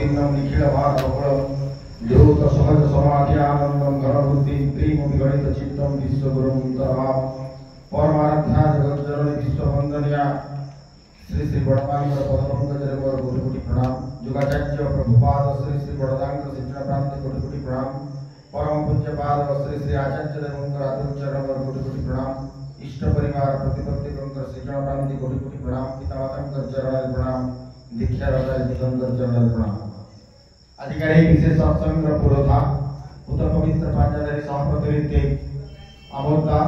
अवतीर्णं निखिल भारतकुलं देवत सहज समाधि आनंदम घनबुद्धि त्रिमुखि गणित चित्तम विश्वगुरुं तराम परमाराध्या जगज्जननी विश्ववंदनिया श्री श्री बड़पांग पदपंकज कोटि कोटि प्रणाम। युगाचार्य प्रभुपाद श्री श्री बड़दांग शिक्षण प्राप्ति कोटि कोटि प्रणाम। परम पूज्य पाद श्री श्री आचार्य देवंकर आत्मचरण कोटि कोटि प्रणाम। इष्ट परिवार प्रतिपत्ति कंकर शिक्षण प्राप्ति कोटि कोटि प्रणाम। पिता माता चरण प्रणाम। दीक्षा राजा दिगंबर चरण प्रणाम। अधिकारी विशेष सत्संग पुरोधा उत्तर पवित्र पांचाधारी सहप्रतिनिधि अमोदा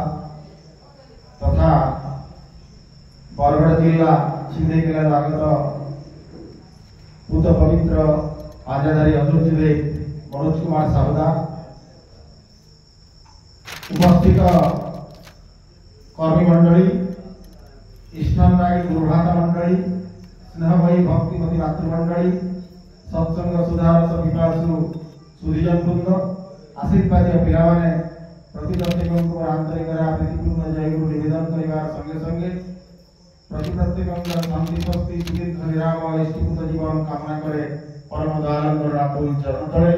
तथा बरगढ़ जिला छिंदे जिला आगत उत्तर पवित्र पांचाधारी अधुर्जीवे मनोज कुमार साहुदा उपस्थित कर्मी मंडली इष्टनायक गुरुभाता मंडली स्नेहमयी भक्तिमती मातृमंडली सत्संग सुधार पिपासु सुधीजन वृंद आशीर्वाद पिला माने प्रति प्रत्येक आंतरिक प्रीतिपूर्ण जय गुरु निवेदन करिवार संगे संगे प्रति प्रत्येक शांति स्वस्ति सुदीर्घ निरामय इष्टपूत जीवन कामना करे परम दयानंद रातुल चरण तले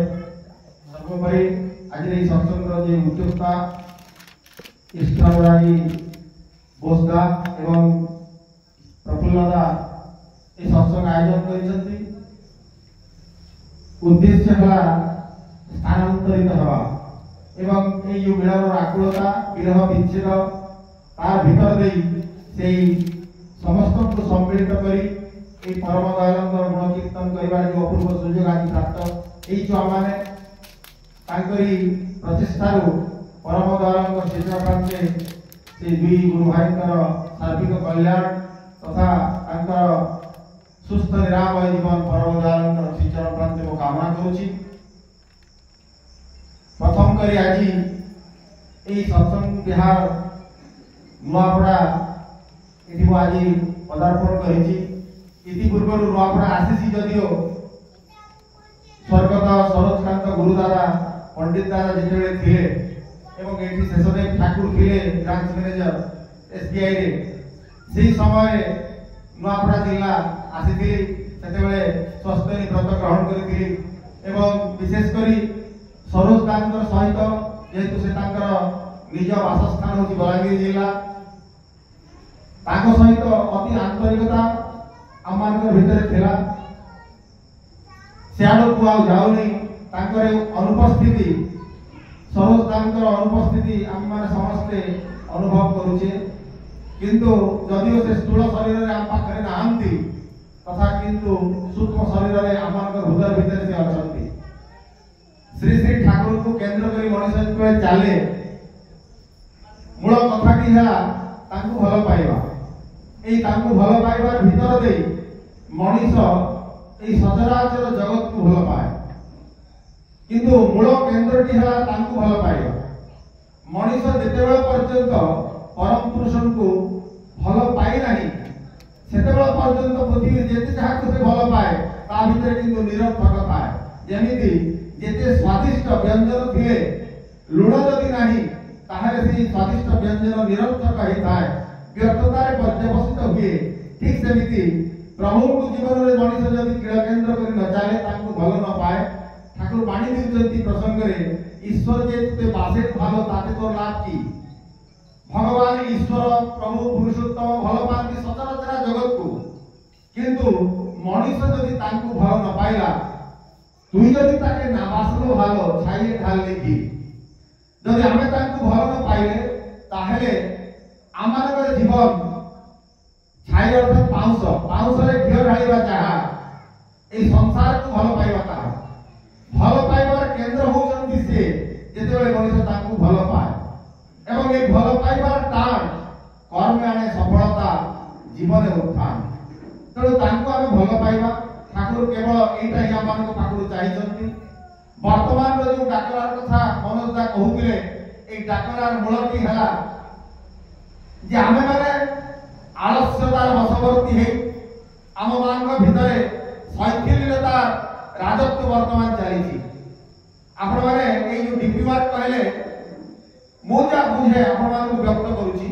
सर्वोपरि आज এই सत्संग जे उद्योक्ता इष्टरागी बोसदा एवं प्रफुल्लदा এই सत्संग आयोजन करिसथि उद्देश्य है स्थानांतरित हवा एवं ए युगर आकुलता विरह विच्छेद तार भीतर दे से समस्त को सम्मिलित करी ए परम दयानंद गुण कीर्तन करिवार जो अपूर्व सुयोग आज प्राप्त ए जो आमाने तांकरी प्रचेष्टारु परम दयानंद शिक्षा प्राप्ते से दुई गुरु भाईंकर सार्विक कल्याण तथा तांकर सुस्थ निरामय जीवन परम दयानंद श्रीचरण प्राप्ति को कामना करुछि। प्रथम करी आज ए सत्संग बिहार नुआपड़ा एठी आज पदार्पण करिछि। इति पूर्व नुआपड़ा आसीछि जदियो स्वर्गत सरोजकांत गुरुदादा पंडित दादा जेतेबेले थिले एवं एठी शेषदेव ठाकुर थिले ब्रांच मैनेजर एसबीआई रे सेही समय नुआपड़ा जिला आसीथिली सेतेबेले स्वस्तिनी व्रत ग्रहण करिथिली एवं विशेष करी सरोज दांकर सहित जेहेतु से तांकर निज वासस्थान होची बलांगीर जिला ताको सहित अति आंतरिकता आमानकर भितर थिला सियाडो को आ जाउनी तांकर अनुपस्थिति सरोज दांकर अनुपस्थिति आम माने समस्ते अनुभव करूचे किंतु जदियो से स्थूल शरीर रे आम पाखरे नाहंती तथा किंतु सूक्ष्म शरीर रे आमानकर हृदय भितर से अछंती। श्री श्री ठाकुर को केंद्र करी मनुष्य जेतबेले चाले मूल कथाटी है तांको भल पाइबा एई तांको भल पाइबार भीतर दे मनुष्य एई सचराचर जगत को भल पाए किंतु मूल केंद्रटी है तांको भल पाइबा मनुष्य जेतेबेले पर्यंत परम पुरुषन को भल पाई नाही सेतेबेले पर्यंत पृथ्वी जेते जाहाको से भल पाए ता भीतर किंतु निरर्थक थाए जेमिति जेते स्वादिष्ट व्यंजन थिले लुण जदि नाही ताहारे से स्वादिष्ट व्यंजन निरर्थक ही थाए व्यर्थता रे पर्यवसित हुए ठीक सेमिति प्रभु को जीवन रे मनुष्य जदि क्रिया केंद्र करी न चाले ताको भल न पाए ठाकुर बाणी दिउचंती प्रसंग रे ईश्वर जे ते बासे भालो ताते तो लाभ की भगवान ईश्वर प्रभु पुरुषोत्तम भल पाती सचराचर जगत को किंतु मनुष्य जदि ताको भल न पाइला तुई जदि ताके ना बासलो भालो छाइए ढाल लेखी जदि हमें ताको भल न पाइले ताहेले आमानकर जीवन छाई अर्थात पाउस पाउस रे घियो ढालिबा चाहा ए संसार को भल पाइबा ताहा भल पाइबार केंद्र होउचंती से जेतेबेले मनुष्य ताको भल पाए एवं ए भल पाइबार टाण कर्म आने सफलता जीवन उत्थान तेणु ताको आमे भल पाइबा ठाकुर केवल एटा ही आमान को ठाकुर चाहिछंती। वर्तमान रो जो डाकरार कथा मनोज दा कहूतिले ए डाकरार मूलटी हला जे आमे माने आलस्यतार वशवर्ती हे आम मानक भितरे शैथिल्यता राजत्व वर्तमान चली आपण माने ए जो डीपी मार्क कहले मो जा बुझे आपण मान को व्यक्त करूची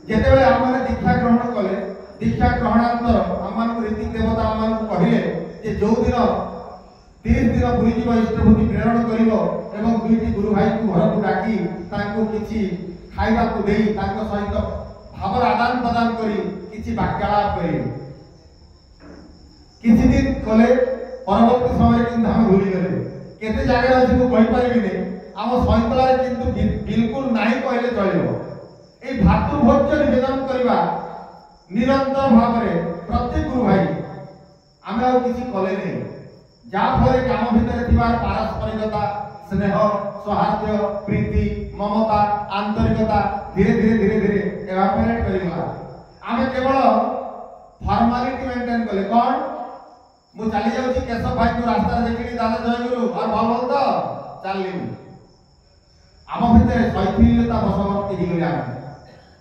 जेतेबेले आम माने दीक्षा ग्रहण कले दीक्षा ग्रहणांतर आम मान रीति देवता आम मान को कहिले ଯେ ଯୋଉ ଦିନ 30 ଦିନ ପୁରୀଯିବ ଇଷ୍ଟଭୂତି ପ୍ରେରଣ କରିବ ଏବଂ ଦୁଇଟି ଗୁରୁ ଭାଇଙ୍କୁ ଘରକୁ ଡାକି ତାଙ୍କୁ କିଛି ଖାଇବାକୁ ଦେଇ ତାଙ୍କ ସହିତ ଭାବର ଆଦାନ ପ୍ରଦାନ କରି କିଛି ବାକ୍ୟାଳାପ କରିବେ। କିଛି ଦିନ କଲେ ପରବର୍ତ୍ତୀ ସମୟରେ କିନ୍ତୁ ଆମେ ଭୁଲିଗଲେ। କେତେ ଜାଗାରେ ଅଛି ମୁଁ କହିପାରିବିନି, ଆମ ଶୈନ୍ତଳାରେ କିନ୍ତୁ ବିଲକୁଲ ନାହିଁ କହିଲେ ଚଳିବ। এই ভাতৃভোজ্য নিবেদন করিবা নিরন্তর ভাবে প্রত্যেক গুরু ভাই আমি আর কিছু কলে নেই, যা ফলে কাম ভিতরে থিবা পারস্পরিকতা, স্নেহ, সৌহার্দ্য, প্রীতি, মমতা, আন্তরিকতা ধীরে ধীরে ধীরে ধীরে এভাপোরেট করিগলা। আমি কেবল ফর্মালিটি মেনটেন কলে কোন মু চালি যাচ্ছি কেশব ভাই কো রাস্তা দেখিলি দাদা জয়গুরু আর ভাল ভাল তো চালিলি আম ভিতরে শৈথিল্যতা বশবর্তী হইগলি। আমি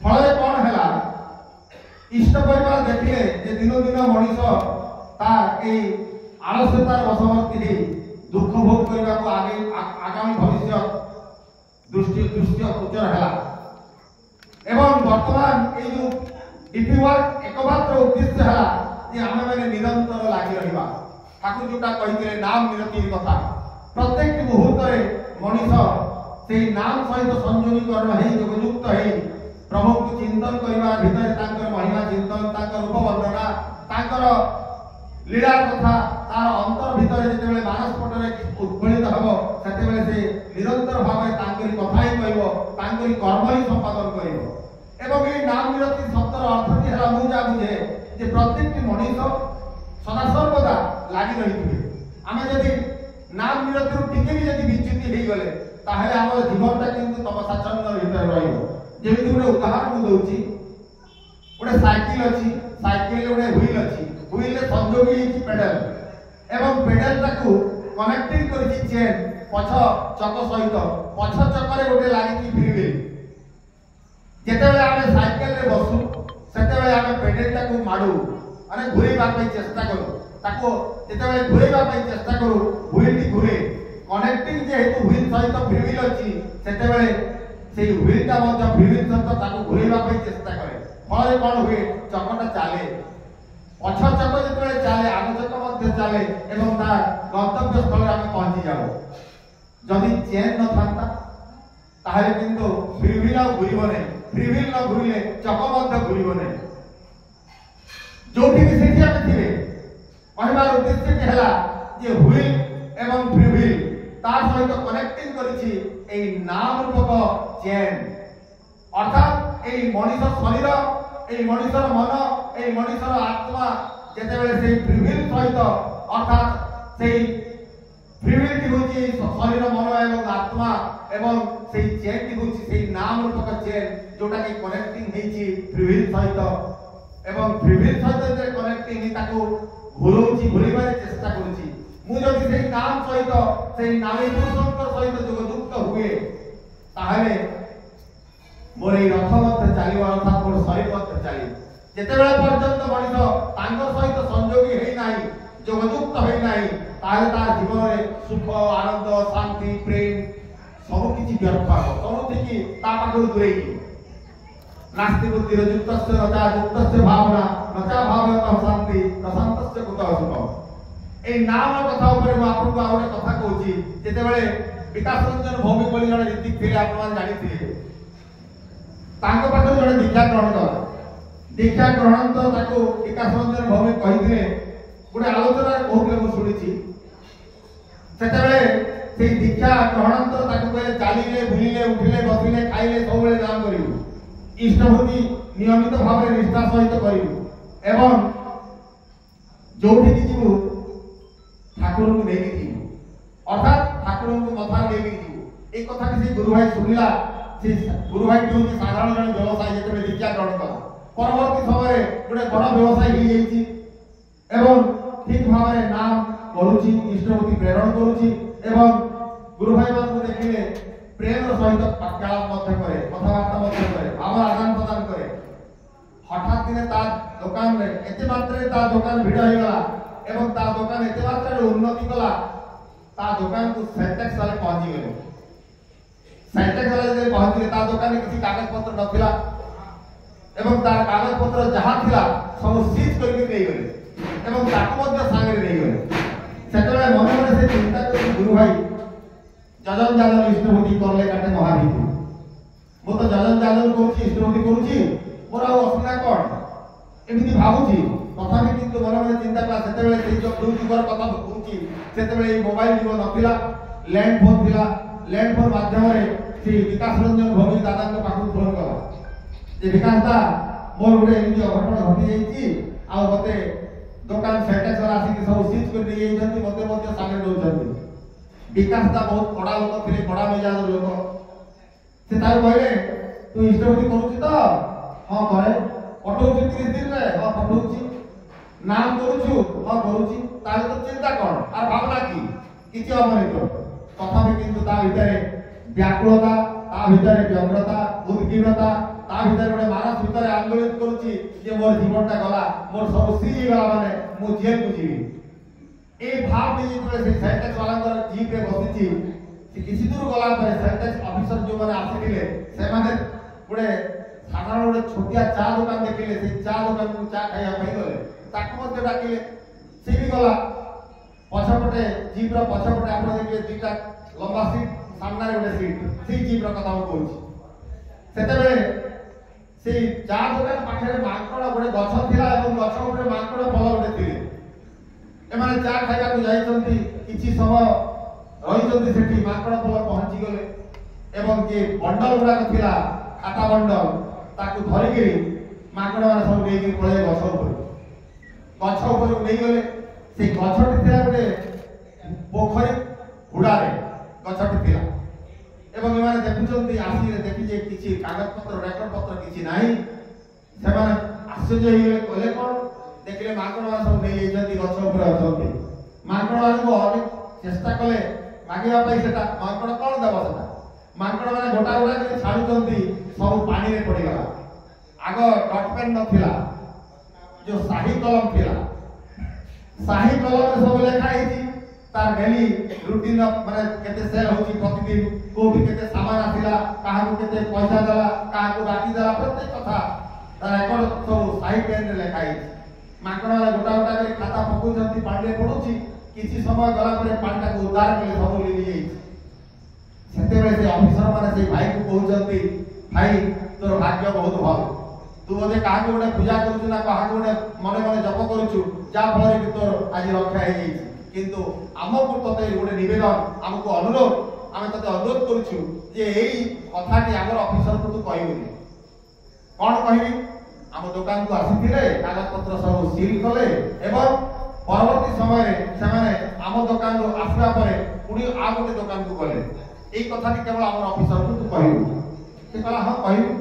ফলে কোন হেলা ইষ্ট পরিবার দেখিলে যে দিন দিন মনিষ তার এই আলস্যতার বশবর্তী হয়ে দুঃখ ভোগ করা আগে আগামী ভবিষ্যৎ দৃষ্টিগোচর হেলা। এবং বর্তমান এই যে ডিপি ওয়ার্ক একমাত্র উদ্দেশ্য হেলা যে আমি মানে নিরন্তর লাগি রহিবা। ঠাকুর যেটা কইলে নাম নিরতির কথা, প্রত্যেক মুহূর্তে মনিষ সেই নাম সহিত সংযোগীকরণ হয়ে যোগযুক্ত হয়ে প্রভুকে চিন্তন করা ভিতরে তাঁর মহিমা চিন্তন, তাঁর রূপ বর্ণনা, তাঁর লীলার কথা তার অন্তর ভিতরে যেতবে মানসপটরে উদ্ভূত হব সেতবে সে নিরন্তর ভাবে তাঁকরি কথাই কইব, তাঁকরি কর্মই সম্পাদন করিব। এবং এই নাম বিরতি শব্দর অর্থটি হল মু যা বুঝে যে প্রত্যেকটি মনিষ সদা সর্বদা লাগি রহিথিবে। আমি যদি নাম বিরতির টিকে বি যদি বিচ্যুতি হয়ে গলে তাহলে আমার জীবনটা কিন্তু তপসাচ্ছন্নর ভিতরে রহিব। যেমনি গোটে উদাহরণ মু দউছি, গোটে সাইকেল অছি, সাইকেল গোটে হুইল অছি, হুইলে সংযোগ হয়েছি পেডাল এবং পেডালটাকে কনেক্টিং করেছি চেন পছ চক সহিত। পছ চকরে গোটে লাগিছি ফ্রি যেতবে আমি সাইকেলে বসু সেতবে আমি পেডেলটাকে মাড়ু মানে ঘুরাইবা চেষ্টা করু, তাকে যেতবে ঘুরাইবা চেষ্টা করু হুইলটি ঘুরে। কনেক্টিং যেহেতু হুইল সহিত ফ্রিভিল অছি সেতবে সেই হুইলটা মধ্যে ফ্রিভিল সহিত তাকে ঘুরাইবা চেষ্টা করে। ফলে কোন হুয়ে চকটা চালে, পছ চক যেতবে চালে আগ চক মধ্যে চালে এবং তার গন্তব্য স্থলে আমি পৌঁছি যাব। যদি চেন নথান্তা তাহলে কিন্তু ফ্রিভিল আর ঘুরিব না, ফ্রিভিল ন ঘুরিলে চক মধ্যে ঘুরিব না। जोठी भी सेठी আমি থিবে কহিবার উদ্দেশ্যটি হেলা যে হুইল এবং ফ্রিভিল তার সহিত কানেক্টিং করেছি এই নাম রূপক চেন। অর্থাৎ এই মনিষর শরীর, এই মনিষর মন, এই মনিষর আত্মা যেতবে সেই ফ্রিভিল সহিত অর্থাৎ সেই ফ্রিভিলটি হচ্ছে শরীর, মন এবং আত্মা এবং সেই চেনটি হচ্ছে সেই নাম রূপক চেন যেটাকে কানেক্টিং হয়েছি ফ্রিভিল সহিত এবং ফ্রিভিল সহিত যে কানেক্টিং তাকে ঘুরৌছি, ঘুরাইবার চেষ্টা করছি। মু যদি সেই নাম সহিত সেই নামী পুরুষঙ্কর সহিত যোগযুক্ত হুয়ে তাহলে মোর এই রথ মধ্যে চালিব অর্থাৎ মোর শরীর মধ্যে চালিব। যেতবে পর্যন্ত মনিষ তাঙ্ক সহিত সংযোগী হই নাই, যোগযুক্ত হই নাই তাহলে তার জীবনে সুখ, আনন্দ, শান্তি, প্রেম সবু কিছু ব্যর্থ হব, সবু থেকে তা পাখু দূরেই যাব। নাস্তি বুদ্ধির যুক্তস্য নচা যুক্তস্য ভাবনা নচা ভাবনা শান্তি প্রশান্তস্য কুতঃ সুখম। এই নাম কথা উপরে মু আপনাকে আর গোটে কথা কହୁছি। যেতবে বিকাশ রঞ্জন ভৌমিক বলি জনে ঋত্বিক ଥିଲେ, আপনারা জানিথিবে, তাঙ্ক পাখে জনে দীক্ষা গ্রহণ কলা। দীক্ষা গ্রহণ তো তাকে বিকাশ রঞ্জন ভৌমিক কহিଥିଲେ, গোটে আলোচনার কହୁଥିଲେ মু শুনিছি। সেতবে সেই দীক্ষা গ্রহণান্তর তাকে কহিলে চালিলে, বুলিলে, উঠিলে, বসিলে, খাইলে ସବୁବେଳେ নাম করিবু, ইষ্টভূতি নিয়মিত ভাবে নিষ্ঠা সহিত করিবু এবং যোঠিকি ଯିବୁ ঠাকুরଙ୍କୁ নেইকি ଯିବୁ, অর্থাৎ ঠাকুরଙ୍କୁ কথা নেইকি ଯିବୁ। এই কথাটি সেই গুরু ভাই শুনিলা। সেই গুরু ভাইটি হচ্ছে সাধারণ জনে ব্যবসায়ী, যেতবে দীক্ষা গ্রহণ কলা পরবর্তী সময়ে গোটে বড় ব্যবসায়ী হয়ে যাইছি এবং ঠিক ভাবে নাম করুছি, ইষ্টভূতি প্রেরণ করুছি এবং গুরু ভাই মানুষ দেখিলে প্রেমের সহিত বাক্যালাপ মধ্যে করে, কথাবার্তা মধ্যে করে, ভাব আদান প্রদান করে। হঠাৎ দিনে তার দোকানে এতে মাত্রায় তার দোকান ভিড় হয়ে গলা এবং তার দোকান এতে মাত্রায় উন্নতি কলা, তার দোকানକୁ সেন্টেক্স সালে পৌঁছি গলে। সেন্টেক্স সালে যে পৌঁছিলে তার দোকানে কিছু কাগজপত্র নথিলা এবং তার কাগজপত্র যাহা ଥିଲା ସବୁ সিজ କରିକି ନେଇଗଲେ এবং ତାକୁ ମଧ୍ୟ ସାଙ୍ଗରେ ନେଇଗଲେ। इष्टपति करले काटे महाभीति मो तो जजन जाजन करूची इष्टपति करूची मोर आ असुविधा कोन एमिति भाबुची तथापि किंतु मन मन चिंता कला सेते बेले सेई जो ब्लूटूथ कथा कहूची सेते बेले मोबाइल जीवन नथिला लैंड फोन थिला लैंड फोन माध्यम रे श्री विकास रंजन भौमिक दादा को पाखु फोन कला जे विकास दा मोर गुडे एमिति अघटन घटी जाईची आ मते दुकान सेटेक्स वाला आसी सब सीज कर दिए जंती मते मते सागे दोचंती विकास दा बहुत बड़ा लोक थिले बड़ा मेजाज लोक से तार कहले तू इष्टपति करूची तो हां करे पठौची 30 दिन रे हां पठौची नाम करूछु हां करूची ताले तो चिंता कोन आ भावना की किछि हमरे तो तथापि किंतु ता भितरे व्याकुलता ता भितरे व्यग्रता उद्गिग्नता ता भितरे गोटे मानस भितरे आंदोलित करूची जे मोर जीवनटा गला मोर सब सीजी गला माने मु जेल को जीवी ए भाव नि जे से सेंटेक्स वाला कर जीप रे बसिची से किछि दूर गला पर सेंटेक्स ऑफिसर जो माने आसीथिले से माने गोटे साधारण गोटे छोटिया चा दुकान देखिले से चा दुकान को चा खाया पई गले ताको मते डाकिले से भी गला पछपटे जीप रो पछपटे आपण देखिले दुईटा लंबा सीट सामने गोटे सीट से जीप रो कथा कहूची सेते बेले से चा दुकान पाखरे माकड़ गोटे गछ थिला एवं गछ ऊपर माकड़ फल गोटे थिले एमाने चा खाइबा को जाइछंती किछि समय रहिछंती सेठी माकड़ फल पहुंची गले एवं जे बंडल गुडा थिला खाता बंडल ताकू धरि के माकड़ वाला सब नेई के पळे गछ ऊपर नेई गले से गछटी थिला गोटे पोखरी हुडा रे गछटी थिला एवं एमाने देखुछंती आसी रे देखि जे किछि कागज पत्र रेकर्ड पत्र किछि नाही सेमाने आश्चर्य होइले कहले कोन देखले माकड़ वाला सब नेई जंती गछ ऊपर अछंती माकड़ वाला को अनेक चेष्टा कले मागिबा पई सेटा माकड़ कोन देबो सेटा माकड़ माने गोटा गोटा के छाडुचंती सब पानी रे पड़ी गला आगो डॉट पेन नथिला जो शाही कलम थिला शाही कलम रे सब लेखा हेची तार डेली रूटीन माने केते सेल होची प्रतिदिन कोबी केते सामान आसिला काहा को केते पैसा देला काहा को बाकी देला प्रत्येक कथा तार रेकॉर्ड सब शाही पेन रे लेखा हेची माकड़ वाला गोटा गोटा के खाता पकुचंती पानी रे पडुची किछि समय गला परे पानी को उद्धार के सब लेली जाई सेते बेले से ऑफिसर माने से भाई को कहउचंती भाई तोर भाग्य बहुत भल तू बोले काहा को गोटे पूजा करूछु ना काहा को गोटे मने मने जप करूछु जा फଳରେ कि तोर आज रक्षा हे जाई किंतु हमको तते गोटे निवेदन हमको अनुरोध आमे तते अनुरोध करूछु जे एई कथाटी हमर ऑफिसर को तू कहिबुनी कोन कहिबी हम दुकान को आसीथिले कागज पत्र सब सील कले एवं परवर्ती समय रे सेमाने हम दुकान रो आसला परे पुनी आ गोटे दुकान को गले एई कथाटी केवल हमर ऑफिसर को तू कहिबू से कहला हां कहिबू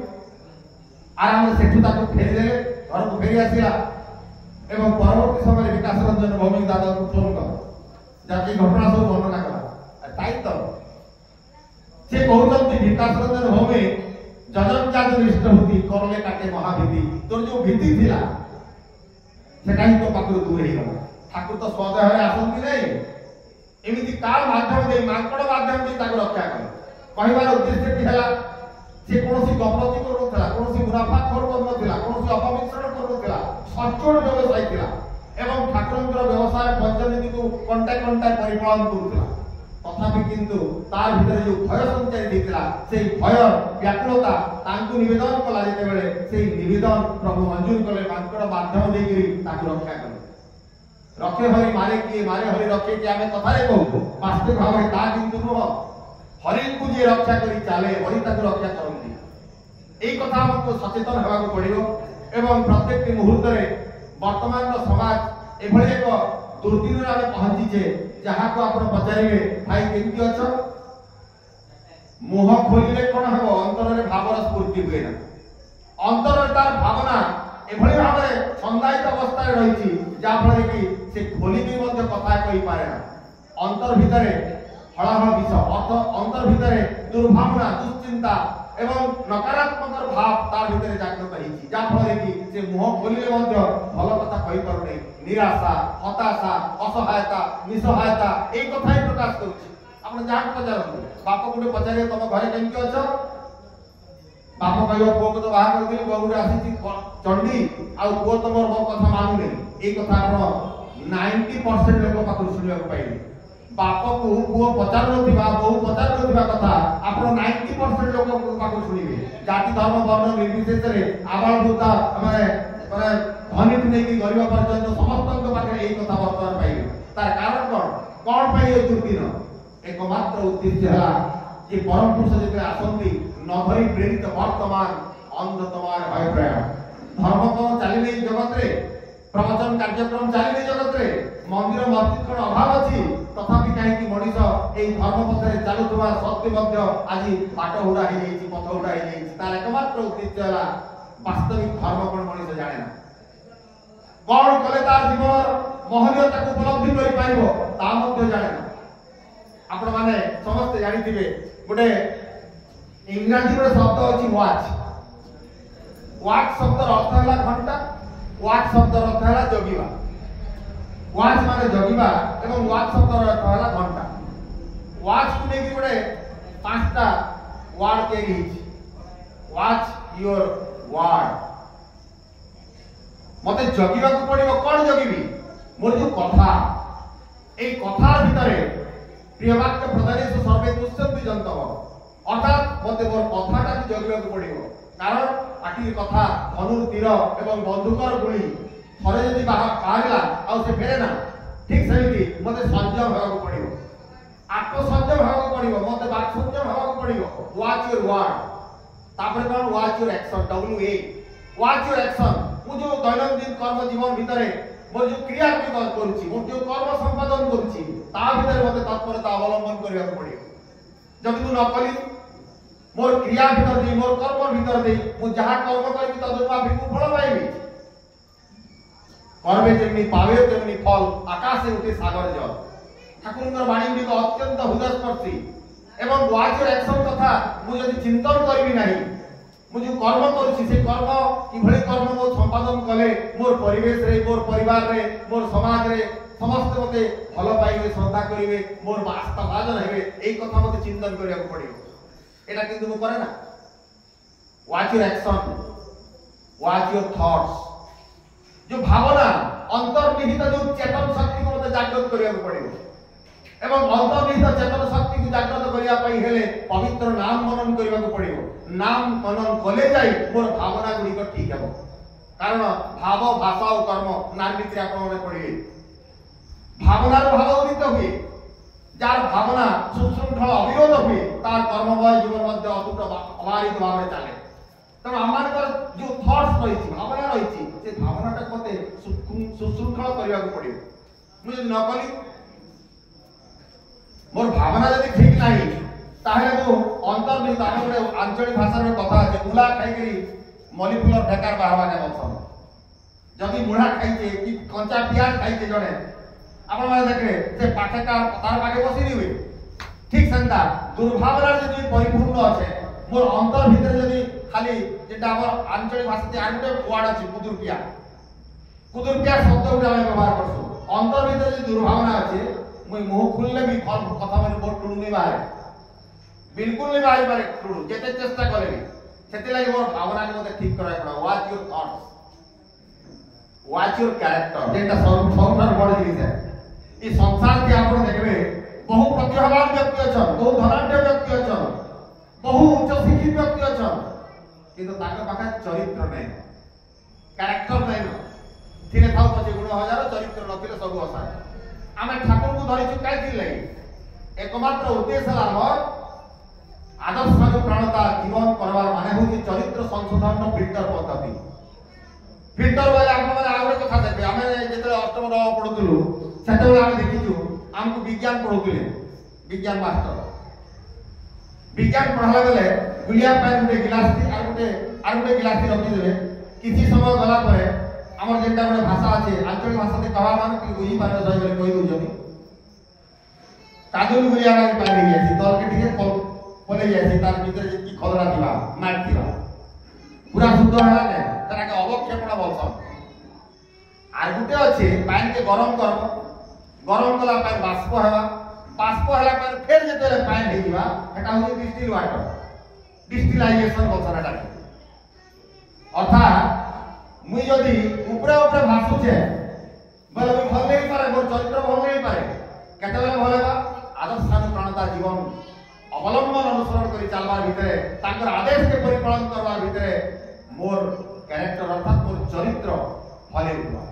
आराम से सेठू ताको फेरी देले घर को फेरी आसिला एवं परवर्ती समय विकास रंजन भौमिक दादा को फोन कर जाके घटना सब वर्णना करा ताई तो से कहउतंती विकास रंजन भौमिक जजन जाजन इष्टपति करले काटे महाभीति तोर जो भीति थिला सेटा ही तो पाखु दूर हे गला ठाकुर तो स्वदेह रे आसंती नै एमिति काल माध्यम दे माकड़ माध्यम दे ताको रक्षा करे कहिबार उद्देश्य कि हला से कोनोसी गपरती करनथला कोनोसी मुनाफा खोर करनथला कोनोसी अपमिश्रण करनथला सचोट व्यवसाय थिला एवं ठाकुरंकर व्यवसाय पंचनीति को कंटा परिपालन करूथला तथापि किंतु तार भितर जो भय संचारित दिखला से भय व्याकुलता तांकु निवेदन कला जेते बेले से निवेदन प्रभु मंजूर कले माकड़ माध्यम देगिरी ताकु रक्षा कले रखे हरि मारे हरि रखे कि आमे कथा रे कहू वास्तविक भाव ता किंतु नो हरि को जे रक्षा करी चाले हरि ताकु रक्षा करନ୍ତି एई कथा हमको सचेतन हेबा को पड़िबो एवं प्रत्येक मुहूर्त रे वर्तमान रो समाज एभଳି एक दुर्दिन रे आमे पहुंची जे जहाँ को आपण पचारिबे भाई केमती अछ मुह खोलिले कोन हबो अंतर रे भावर स्फूर्ति हुए ना अंतर तार भावना एभଳି भाबरे संदायित अवस्था रे रहिछि जा फळे कि से खोली भी मध्य कथा कहि पारे ना अंतर भितरे हळहळ विष अर्थ अंतर भितरे दुर्भावना दुश्चिंता एवं नकारात्मक भाव तार भितरे जागृत हिछि जा फळे कि से मुह खोलिले मध्य भल कथा कहि पारु नै निराशा हताशा असहायता निसहायता ए कथा ही प्रकाश करूछि आपण जान पचारନ୍ତୁ बाप गुटे पचारे तम घरे केमती अछ बाप कहयो पुओ को तो बाहा कर दिली पुओ गुटे आसी चंडी आ पुओ तमर मो कथा मानु नै ए कथा आपण 90% लोक पाखु सुनिया को पाइले बाप को पुओ पचार नथिबा बहु पचार नथिबा कथा आपण 90% लोक पाको सुनिबे जाति धर्म वर्ण निर्विशेष रे आबाल बुता माने माने धनी टु नेकी गरीब पर्यंत समस्त पाखे एई कथा वर्तमान पाइबे तार कारण कोन पाई ए दुर्दिन एकमात्र उद्देश्य है जे परम पुरुष जेते आसंती नभरी प्रेरित वर्तमान अंध तमार अभिप्राय धर्म को चली नहीं जगत रे प्रवचन कार्यक्रम चली नहीं जगत रे मंदिर मस्जिद कोन अभाव अछि तथापि काहे कि मनीष एई धर्म पथरे चालुथुवा सत्य मध्य आज बाट उडा हे जाईछि पथ उडा हे जाईछि तार एकमात्र उद्देश्य है वास्तविक धर्म कोन मनीष जाने ना कोन कले तार जीवन महनीयता को उपलब्धि करि पाइबो ता मध्य जाने ना आपण माने समस्त जानि थिबे गोटे इंग्रजी रे शब्द अछि वॉच वॉच शब्द अर्थ है घंटा वॉच शब्द अर्थ है जगिबा वॉच माने जगिबा एवं वॉच शब्द अर्थ है घंटा वॉच को नेकी गोटे पांचटा वर्ड के हिच वॉच योर वर्ड मते जगिबा को पड़िबो कोन जगिबी मोर जो कथा ए कथा भितरे प्रिय वाक्य प्रदानेश सर्वे दुष्यन्ति जन्तव अर्थात मते मोर कथाटा भी जगिबा को पड़िबो कारण पाटी कथा धनुर तीर एवं बंदूकर गुली थरे जदि बाहरला आ से फेरे ना ठीक सेमिति मते संयम होगा पड़िबो आत्म संयम होगा पड़िबो मते बाक संयम होगा पड़िबो वॉच योर वर्ड तापर कोन watch your action W A watch your action मु जो दैनंदिन कर्म जीवन भितरे मोर जो क्रिया करूची मोर जो कर्म संपादन करूची ता भितरे मते तत्परता अवलंबन करिया पड़िबो जदि तू न कली मोर क्रिया भीतर दे मोर कर्म भीतर दे मु जहा कर्म करबी तदुपा भिकु फल पाइबी कर्मे जेमनी पावे तेमनी फल आकाशे उठे सागर जल ठाकुरଙ୍କର बाणी गुडी को अत्यंत हृदयस्पर्शी एवं वॉच योर एक्शन कथा मु जदि चिंतन करबी नाही मु जो कर्म करूची से कर्म कि भले कर्म मो संपादन कले मोर परिवेश रे मोर परिवार रे मोर समाज रे समस्त मते फल पाइबे श्रद्धा करिवे मोर वास्तव भाजन हेबे एई कथा मते चिंतन करिया पड़िबो एटा किंतु मु करे ना watch your action watch your thoughts जो भावना अंतर्निहित जो चेतन शक्ति को मते जागृत करिया पड़िबो एवं अंतर्निहित चेतन शक्ति को जागृत करिया पई हेले पवित्र नाम मनन करिया पड़िबो नाम मनन कले जाई मोर भावना गुडी को ठीक हेबो कारण भाव भाषा और कर्म नारमित्र आपण में पड़िबे भावना रो भाव उदित हुए जार भावना सुशृंखल अविरोध हुए तार कर्ममय जीवन मध्य अतुट अबारित भाव चले तब आमानकर जो थॉट्स रही भावना रही से भावनाटा मते सुशृंखल करिया पड़िबो मुझे न कली मोर भावना यदि ठीक नाही ताहे मु अंतर्निहित आमे आंचलिक भाषा रे कथा আছে मुला खाई करी मली फुलर ढेकार बाहवा के बसन जदि मुढ़ा खाइछे कि कंचा प्याज खाइछे जने आपण माने देखे से पाठका तार पाके बसी नी हुए ठीक संता दुर्भावना यदि परिपूर्ण আছে मोर अंतर भीतर यदि खाली जेटा हमर आंचलिक भाषा ते आरटे वर्ड আছে कुदुरपिया शब्द उठा हम व्यवहार करसु अंतर भीतर यदि दुर्भावना আছে মই मुंह खुलले भी कथा में बोट टुडू नहीं बाहर बिल्कुल नहीं बाहर पारे टुडू जेते चेष्टा करेबी सेते लागि मोर भावना के मते ठीक कराय पड़ा watch your thoughts watch your character जेटा सबठार बड़ जिनिस है ई संसार के आपण देखबे बहु प्रतिभावान व्यक्ति अछन बहु धनाढ्य व्यक्ति अछन बहु उच्च शिक्षित व्यक्ति अछन किंतु ताका पाखा चरित्र नै कैरेक्टर नै थिले थाउ पछे गुण हजार चरित्र नथिले सब असार आमे ठाकुर को धरि चुकाई दिले एकमात्र उद्देश्य हमर आदर्श भाग प्राणता जीवन करवार माने होची चरित्र संशोधन नो फिल्टर पद्धति फिल्टर वाले आपण माने आउरे कथा देबे आमे जेतले अष्टम नव पढुतलु सेतबेले आमे देखिजु हमको विज्ञान पढुतले विज्ञान मास्टर विज्ञान पढ़ाला बेले गुलिया पेन गुटे गिलास थी आर गुटे गिलास थी रखि देबे किछि समय गला परे हमर जेटा गुटे भाषा আছে आंचलिक भाषा ते कहवा मान कि बुझी पारे सही बोले कहि दोजनी काजुल गुलिया वाली पानी जाई तल के ठीक पले जाई तार भीतर जेकी खलरा दिबा मार दिबा पूरा शुद्ध होला ने तारा के अवक्षेपण बोलसन आर गुटे अछि पानी के गरम कला पानी बाष्प होला पर फिर जेते पानी हे दिबा एटा होई डिस्टिल वाटर डिस्टिलाइजेशन बोलसन एटा अर्थात मुई यदि ऊपरे भासुचे बोले भल नहीं पारे मोर चरित्र भल नहीं पारे केते बेले भल हेबा करी चलवार भितरे तांकर आदेश के परिपालन करवार भितरे मोर कैरेक्टर अर्थात मोर चरित्र फले हुआ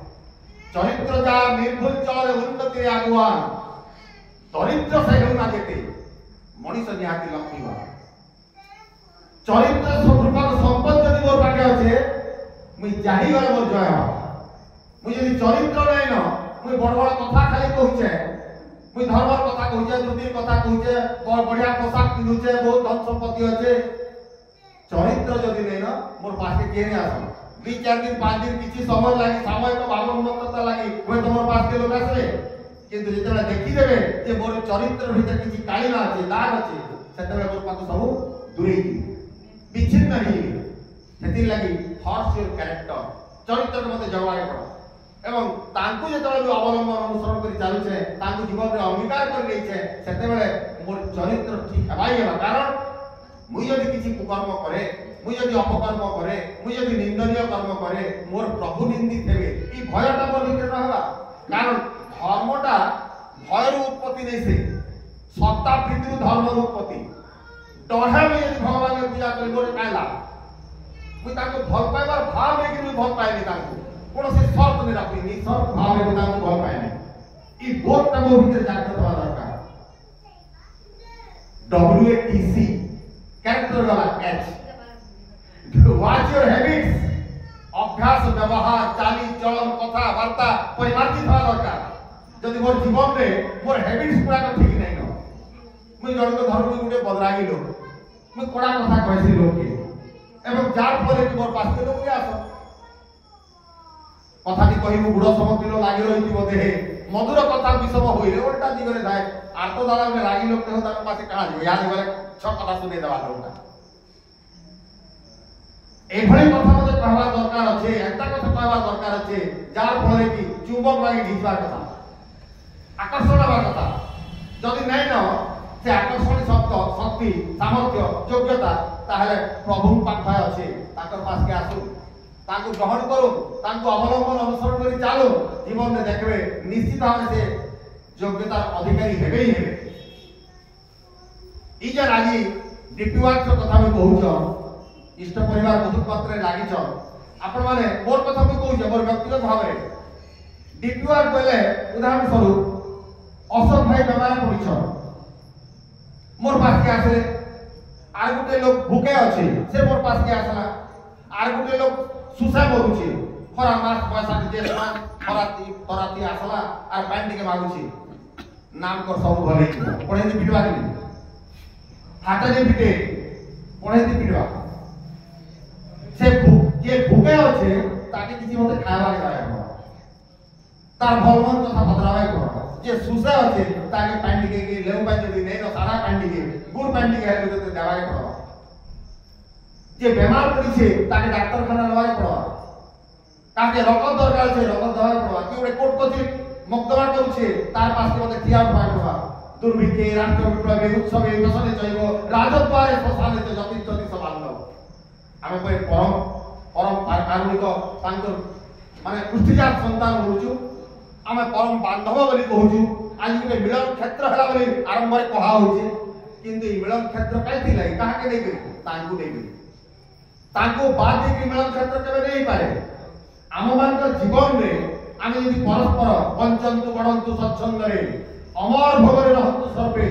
चरित्र जा निर्भुल चले उन्नति आगुआन चरित्र से हेउना जेते मनीष निहाती लक्ष्मीवा चरित्र स्वरूपक संपद जदि मोर पाखे अच्छे मुई जाहि गले मोर जय मुई जदि चरित्र नै न मुई बड़ बड़ कथा खाली कहूचे मुई धर्मर कथा कहूचे दूधीर कथा कहूचे बढ़िया पोशाक पिंधुचे बहुत धन संपत्ति अच्छे चरित्र जदि नै न मोर पाखे के नै आस 2-4 दिन 5 दिन किछि समय लागि सामयिक भावमत्ता लागि हुए तमर पास के लोक आसले किंतु जेतेबेला देखि देबे जे मोर चरित्र भीतर किछि कालिमा अछि दाग अछि सेतेबेला मोर पाख सब दूरे विच्छिन्न ही सेति लागि हॉर्स योर कैरेक्टर चरित्र मते जवाए पड़ एवं तांकु जेतेबेला अवलंबन अनुसरण करि चालु छे तांकु जीवन रे अंगीकार कर ले छे सेतेबेला मोर चरित्र ठीक हेबाई हेबा कारण मुई यदि किछि कुकर्म करे मुई यदि अपकर्म करे मुई यदि निंदनीय कर्म करे मोर प्रभु निंदित हेबे ई भयटा मोर भीतर रहबा कारण धर्मटा भयर उत्पत्ति नै से सत्ता प्रीति धर्म उत्पत्ति डहे में यदि भगवान के पूजा करी मोर कायला मुई ताको भल पाइबार भाव नै कि भल पाइनी ताको कोनो से शर्त नै रखी नि शर्त भाव में ताको भल पाइनी ई बोधटा मोर भीतर जागृत होवा दरकार WATC कैरेक्टर वाला H watch your habits अभ्यास व्यवहार चाली चलन कथा वार्ता परिवर्तित होवा दरकार जदि मोर जीवन रे मोर हैबिट्स पूरा ठीक नै न मुई जण को धर्म गुटे बदलागी लोग मुई कोडा कथा कहसी लोग के एवं जार फले कि मोर पास के लोग आस कथाटी कहि मु बुढ़ समतिलो लागि रहिति बोधे मधुर कथा विषम होइले उल्टा दिगरे थाए आर्त दादा में लागि लोग के तार पासे कहा जो याद गले छ कथा सुने देवा लोगटा एभଳି କଥା मते कहवा दरकार अछि एता କଥା कहवा दरकार अछि जार फले कि चुंबक लागि घिचवा कथा आकर्षण हवा कथा जदि नै न से आकर्षण शब्द शक्ति सामर्थ्य योग्यता ताहले प्रभु पाखा अछि ताकर पास के आसु ताको ग्रहण करू ताको अवलंबन अनुसरण करी चालू जीवन में देखबे निश्चित भाव से योग्यता अधिकारी हेबे ही हेबे ई जे राजी डिप्यूआर कथा में कहूछ इष्ट परिवार मधुर पत्र लागि छ आपण माने मोर कथा भी कहूछ मोर व्यक्तिगत भाव रे डिप्यूआर कहले उदाहरण स्वरूप अशोक भाई बेमार पड़िछ मोर पास के आसे आर गुटे लोग भूखे अछि से मोर पास के आसला आर गुटे लोग सुसा मरुछि खरा मास पैसा के देश मान खराती आसला आर पानी के मागुछि नाम को सब भले पढ़े दे पिटवा के हाथ दे पिटे पढ़े दे पिटवा से जे भूखे अछि ताके किछि मते खावा के दाया तार भलमन कथा बदलावे को जे सुसा अछि ताके पानी के लेउ पानी दे नै न सारा पानी के गुड़ पानी के हेले तो देवा के पड़ो जे बीमार पड़िছে ताके डाक्टरखाना लवाए पड़ो ताके रक्त दरकार छै रक्त दवाई पड़ो कि ओरे कोर्ट कचरी मुकदमा करूছে तार पास के मते थिया उठाए पड़ो दुर्भिक्षे राष्ट्र विप्लव उत्सव दशने चाहिए राजद्वारे श्मशाने जति जति समान आमे कोई परम कारुणिक तांकर माने पुष्टिजात संतान होचु आमे परम बांधव बोली कहूचु आज के मिलन क्षेत्र हला बोली आरंभ रे कहा होचे किंतु ई मिलन क्षेत्र कैथि लागि कहा के नै करी तांकु नै करी तांकु बाद के मिलन क्षेत्र केबे नै पारे आम मानकर जीवन रे आमे यदि परस्पर पंचंतु गणंतु सत्संग रे अमर भगरे रहंतु सर्वे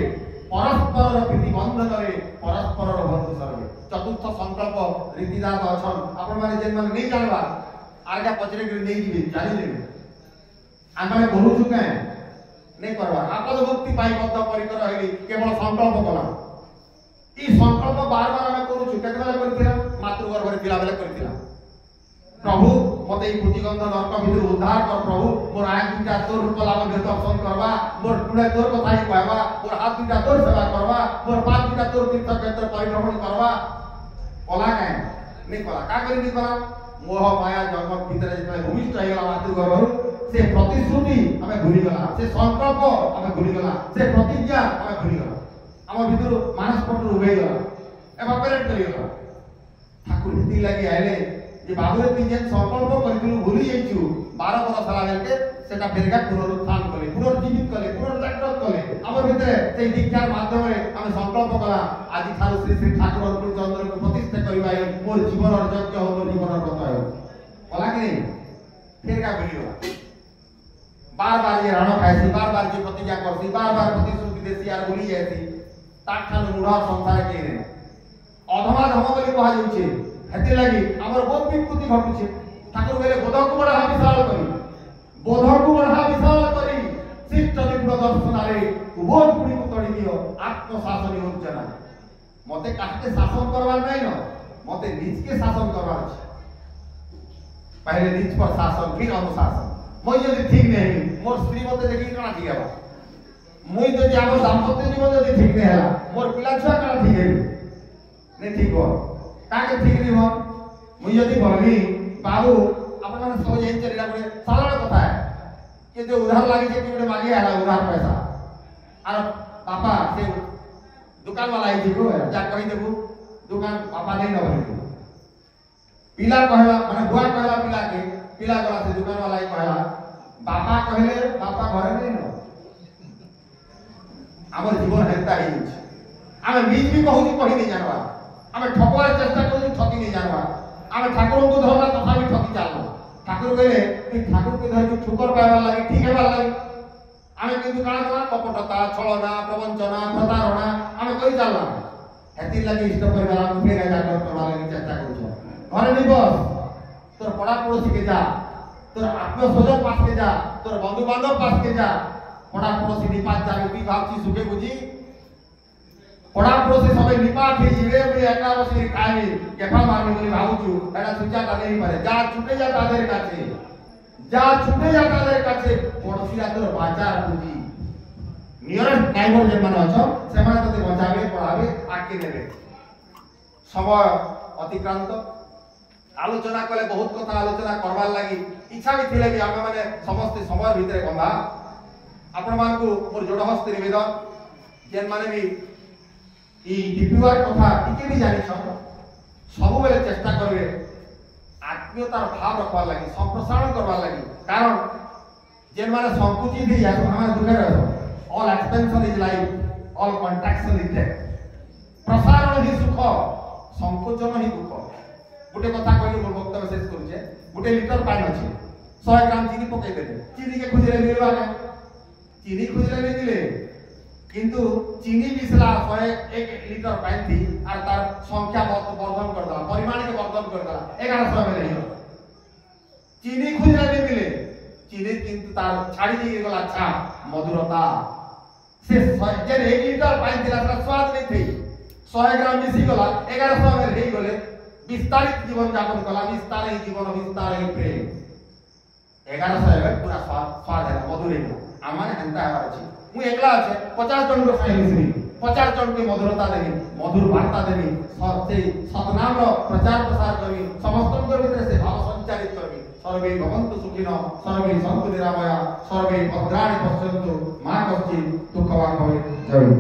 परस्पर प्रीति बंधन रे परस्पर रहंतु सर्वे चतुर्थ संकल्प रीतिदास अछन आपण माने जेन माने नै जानबा आगा पचरे के नै दिबे जानि लेबे आमे बोलु छु के नै करबा आपद मुक्ति पाई बद्ध परिकर हेली केवल संकल्प कला ई संकल्प बार बार आमे करू छु केतबेला करथिला मातृ गर्भ रे पिला बेला करथिला प्रभु मते ई पुतिगंध नरक भितर उद्धार कर प्रभु मोर आय दुटा तोर रूप लाभ दे दर्शन करबा मोर टुडे तोर कथा ही कहबा मोर हाथ दुटा तोर सेवा करबा मोर पाद दुटा तोर तीर्थ क्षेत्र परिभ्रमण करबा कला काहे नै कला का करी नै कला मोह माया जन्म भितर जे भूमिष्ठ हे गला मातृ गर्भ से प्रतिश्रुति हमें भूली गला से संकल्प हमें भूली गला से प्रतिज्ञा हमें भूली गला हम भितर मानस पट उबे गला एवापोरेट करी गला ठाकुर हिती लागि आइले जे बाबुरे ती जेन संकल्प करितलु भूली जाइछु 12 बरस हला बेलके सेटा फेरगा पुनरुत्थान कले पुनर्जीवित कले पुनर्जागृत कले हमर भितरे से दीक्षार माध्यम रे हम संकल्प संकल्प कला आज ठारू श्री श्री ठाकुर चंद्र को प्रतिष्ठा करबा मोर जीवन यज्ञ हो मोर जीवन व्रत हो कला कि नहीं फिर का भूली बार बार ये राणो खाइसी बार बार ये प्रतिज्ञा करसी बार बार प्रतिश्रुति देसी यार भूली जायसी ताठान मूढ़ संसार के रे अधमा धम बोली कहा जाउछे हेते लागि हमर बहुत विकृति घटुछे ठाकुर कहले बोध को बड़ा विशाल करी बोध को बड़ा विशाल करी शिष्ट निपुण दर्शनारे बोध गुडी को तोड़ी दियो आत्म शासन योजना मते काटे शासन करवार नहीं न मते निज के शासन करवार छै पहले निज पर शासन फिर अनुशासन মই যদি ঠিক নেই মোর স্ত্রী মতে দেখি কানা ঠিক হবা মই যদি আমার দাম্পত্য জীবন যদি ঠিক নেই হলা মোর পিলা ছুয়া কানা ঠিক হেবি নে ঠিক हो ताके ठीक नहीं हो মই যদি বলি बाबू अपन माने सब यही चलेला बड़े साधारण कथा है कि जो उधार लागे जे कि मांगे आला उधार पैसा और पापा से दुकान वाला आई को जा कहि देबू दुकान पापा नहीं न भरी पिला कहला माने बुआ कहला पिला के पिला गला से दुकान वाला ही कहला बापा कहले बापा घरे नहीं न हमर जीवन हेता ही आमे बीच भी कहू कहि नहीं जानवा आमे ठकवार चेष्टा करू ठकी नहीं जानवा आमे ठाकुर को धरला तथा भी ठकी चाललो ठाकुर कहले कि ठाकुर के धर ठुकर पाइबा लागि ठीक हेबा लागि आमे किंतु काना करा कपटता छलना प्रवंचना प्रतारणा आमे कहि चालला हेति लागि इष्ट परिवार को फेर जाकर करबा लागि चेष्टा करू घरे नहीं बस तोर पड़ा पड़ोसी के जा तोर आत्मीय स्वजन पास के जा तोर बंधु बांधव पास के जा पड़ा पड़ोसी निपात जा उठी भावची सुखे बुझी पड़ा पड़ोसी सबे निपात हे जिवे में एका बसी खाई केफा मारने बोली भावचू एटा सुचा का नहीं पारे जा छुटे जा तादेर काছে जा छुटे जा तादेर काছে पड़ोसी तोर बाजार बुझी नियरेस्ट नाइबर जे माने अछ से माने तते बचावे पढ़ावे आके नेबे समय अतिक्रांत आलोचना कले बहुत कथा आलोचना करवार लागि इच्छा भी थिले भी आमे माने समस्त समय भितरे गंभा आपण मान को मोर जोड़ हस्त निवेदन जेन माने भी ई डिपिवार कथा टिके भी जानि छ सब बेले चेष्टा करबे आत्मीयतार भाव रखवार लागि संप्रसारण करवार लागि कारण जेन माने संकुचित ही या हमार दुखे रह all expansion is life all contraction is death प्रसारण ही सुख संकोचन ही दुख गोटे कथा कहली मोर वक्तव्य शेष करूचे गोटे लीटर पानी अछि 100 ग्राम चीनी पकई देले चीनी के खुजले मिलवा का चीनी खुजले नहीं मिले किंतु चीनी मिसला 101 लीटर पानी थी और तार संख्या बहुत वर्धन कर दला परिमाण के वर्धन कर दला 1100 में नहीं चीनी खुजले नहीं मिले चीनी किंतु तार छाड़ी दी गला अच्छा मधुरता से जे 1 लीटर पानी दिला तार स्वाद नहीं थी 100 ग्राम मिसी गला 1100 में रही गले विस्तारित जीवन यापन कला विस्तार ही जीवन विस्तार ही प्रेम 1100 पूरा स्वाद है मधुर है आमाने हंता है अछि मु एकला আছে 50 जन को खाइ मिसरी 50 जन के मधुरता देनी मधुर वार्ता देनी सत्य सतनाम रो प्रचार प्रसार करबी समस्त के भीतर से भाव संचारित करबी सर्वे भवन्तु सुखिनो सर्वे सन्तु निरामया सर्वे भद्राणि पश्यन्तु मा कश्चित् दुःखवा भवेत् जय